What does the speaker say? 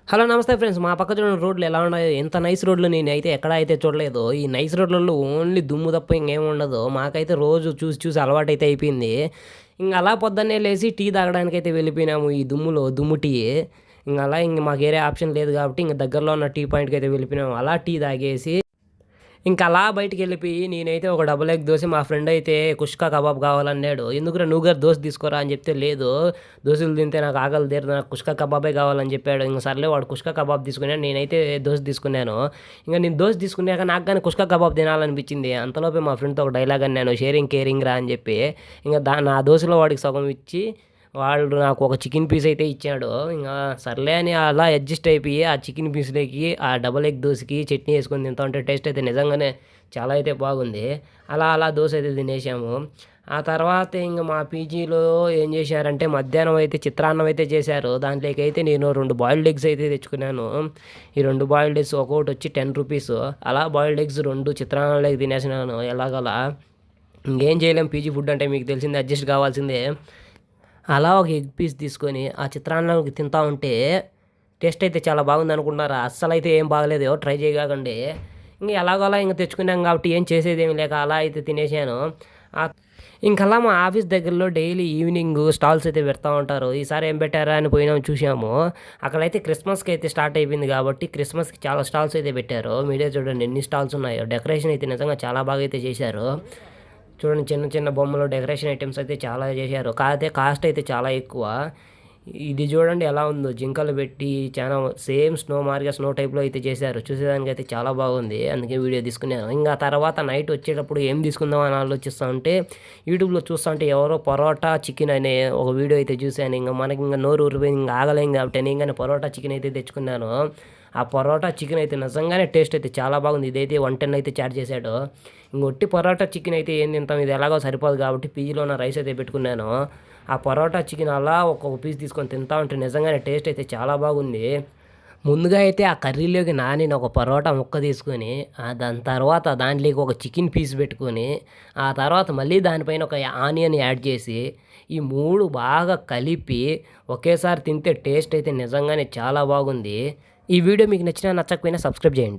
Hello నమస్తే friends. మా పక్క చూడండి రోడ్లు ఎలా ఉన్నాయో. ఇంత నైస్ రోడ్లు నేనైతే ఎక్కడ అయితే చూడలేదు. ఈ నైస్ రోడ్లలో ఓన్లీ దుమ్ము తప్ప ఇంకేం ఉండదు. మాకైతే రోజు చూసి చూసి అలవాటైతే అయిపోయింది. ఇంక అలా పొద్దున్నే లేసి టీ తాగడానికైతే వెళ్ళిపోయినాము ఈ దుమ్ములో, దుమ్ము టీ. ఇంక మాకు వేరే ఆప్షన్ లేదు కాబట్టి ఇంక దగ్గరలో ఉన్న టీ పాయింట్‌కి అయితే వెళ్ళిపోయినాము. అలా టీ తాగేసి ఇంక అలా బయటికెళ్ళిపోయి నేనైతే ఒక డబుల్ ఎగ్ దోస, మా ఫ్రెండ్ అయితే కుష్కా కబాబ్ కావాలన్నాడు. ఎందుకురా నువ్వు గారు దోస తీసుకోరా అని చెప్తే, లేదు దోసలు తింటే నాకు ఆకలి తీరదు, నాకు కుష్కా కబాబే కావాలని చెప్పాడు. ఇంక సర్లే వాడు కుష్కా కబాబ్ తీసుకున్నాడు, నేనైతే దోస తీసుకున్నాను. ఇంక నేను దోస తీసుకున్నాక నాకు కానీ కుష్కా కబాబ్ తినాలనిపించింది. అంతలోపే మా ఫ్రెండ్‌తో ఒక డైలాగ్ అన్నాను, షేరింగ్ కేరింగ్ రా అని చెప్పి. ఇంక నా దోసలో వాడికి సగం ఇచ్చి వాడు నాకు ఒక చికెన్ పీస్ అయితే ఇచ్చాడు. ఇంక సర్లే అని అలా అడ్జస్ట్ అయిపోయి ఆ చికెన్ పీస్‌లోకి ఆ డబుల్ ఎగ్ దోసకి చట్నీ ఏసుకొని తింటా ఉంటే టేస్ట్ అయితే నిజంగానే చాలా అయితే బాగుంది. అలా దోస అయితే తినేసాము. ఆ తర్వాత ఇంక మా పీజీలో ఏం చేశారంటే మధ్యాహ్నం అయితే చిత్రాన్నం అయితే చేశారు. దాంట్లోకైతే నేను 2 బాయిల్డ్ ఎగ్స్ అయితే తెచ్చుకున్నాను. ఈ 2 బాయిల్డ్ ఎగ్స్ ఒక్కొక్కటి వచ్చి ₹10. అలా బాయిల్డ్ ఎగ్స్ 2 చిత్రాన్నంలోకి తినేసినాను ఎలాగోలా. ఇంకేం చేయలేం, పీజీ ఫుడ్ అంటే మీకు తెలిసిందే, అడ్జస్ట్ కావాల్సిందే. అలా ఒక ఎగ్ పీస్ తీసుకొని ఆ చిత్రాన్నంకి తింటా ఉంటే టేస్ట్ అయితే చాలా బాగుంది అనుకుంటున్నారా? అస్సలైతే ఏం బాగలేదు, ట్రై చేయకండి. ఇంక ఎలాగోలా ఇంక తెచ్చుకున్నాం కాబట్టి ఏం చేసేదేమి లేక అలా అయితే తినేసాను. ఇంకలా మా ఆఫీస్ దగ్గరలో డైలీ ఈవినింగ్ స్టాల్స్ అయితే పెడతా ఉంటారు. ఈసారి ఏం పెట్టారా అని పోయినాము చూసాము. అక్కడైతే క్రిస్మస్కి అయితే స్టార్ట్ అయిపోయింది కాబట్టి క్రిస్మస్కి చాలా స్టాల్స్ అయితే పెట్టారు. మీరే చూడండి ఎన్ని స్టాల్స్ ఉన్నాయో. డెకరేషన్ అయితే నిజంగా చాలా బాగా అయితే చేశారు. చూడండి చిన్న చిన్న బొమ్మలు, డెకరేషన్ ఐటమ్స్ అయితే చాలా చేశారు. కాకపోతే కాస్ట్ అయితే చాలా ఎక్కువ. ఇది చూడండి ఎలా ఉందో, జింకలు పెట్టి చాలా సేమ్ స్నో మారిగా స్నో టైప్లో అయితే చేశారు. చూసేదానికి అయితే చాలా బాగుంది, అందుకే వీడియో తీసుకున్నాను. ఇంకా తర్వాత నైట్ వచ్చేటప్పుడు ఏం తీసుకుందాం అని ఆలోచిస్తూ ఉంటే యూట్యూబ్లో చూస్తూ ఉంటే ఎవరో పరోటా చికెన్ అనే ఒక వీడియో అయితే చూశాను. ఇంకా మనకి ఇంకా నోరు ఊరిపోయింది, ఇంకా ఆగలేం కాబట్టి నేను కానీ పరోటా చికెన్ అయితే తెచ్చుకున్నాను. ఆ పరోటా చికెన్ అయితే నిజంగానే టేస్ట్ అయితే చాలా బాగుంది. ఇదైతే 110 అయితే ఛార్జ్ చేశాడు. ఇంకొట్టి పరోటా చికెన్ అయితే ఏం తింటాం, ఇది ఎలాగో సరిపోదు కాబట్టి పీజీలో ఉన్న రైస్ అయితే పెట్టుకున్నాను. ఆ పరోటా చికెన్ అలా ఒక్కొక్క పీస్ తీసుకొని తింటా ఉంటే నిజంగానే టేస్ట్ అయితే చాలా బాగుంది. ముందుగా అయితే ఆ కర్రీలోకి నానిన ఒక పరోటా ముక్క తీసుకొని దాని తర్వాత దాంట్లోకి ఒక చికెన్ పీస్ పెట్టుకొని ఆ తర్వాత మళ్ళీ దానిపైన ఒక ఆనియన్ యాడ్ చేసి ఈ 3 బాగా కలిపి ఒకేసారి తింటే టేస్ట్ అయితే నిజంగానే చాలా బాగుంది. ఈ వీడియో మీకు నచ్చినా నచ్చకపోయినా సబ్స్క్రైబ్ చేయండి.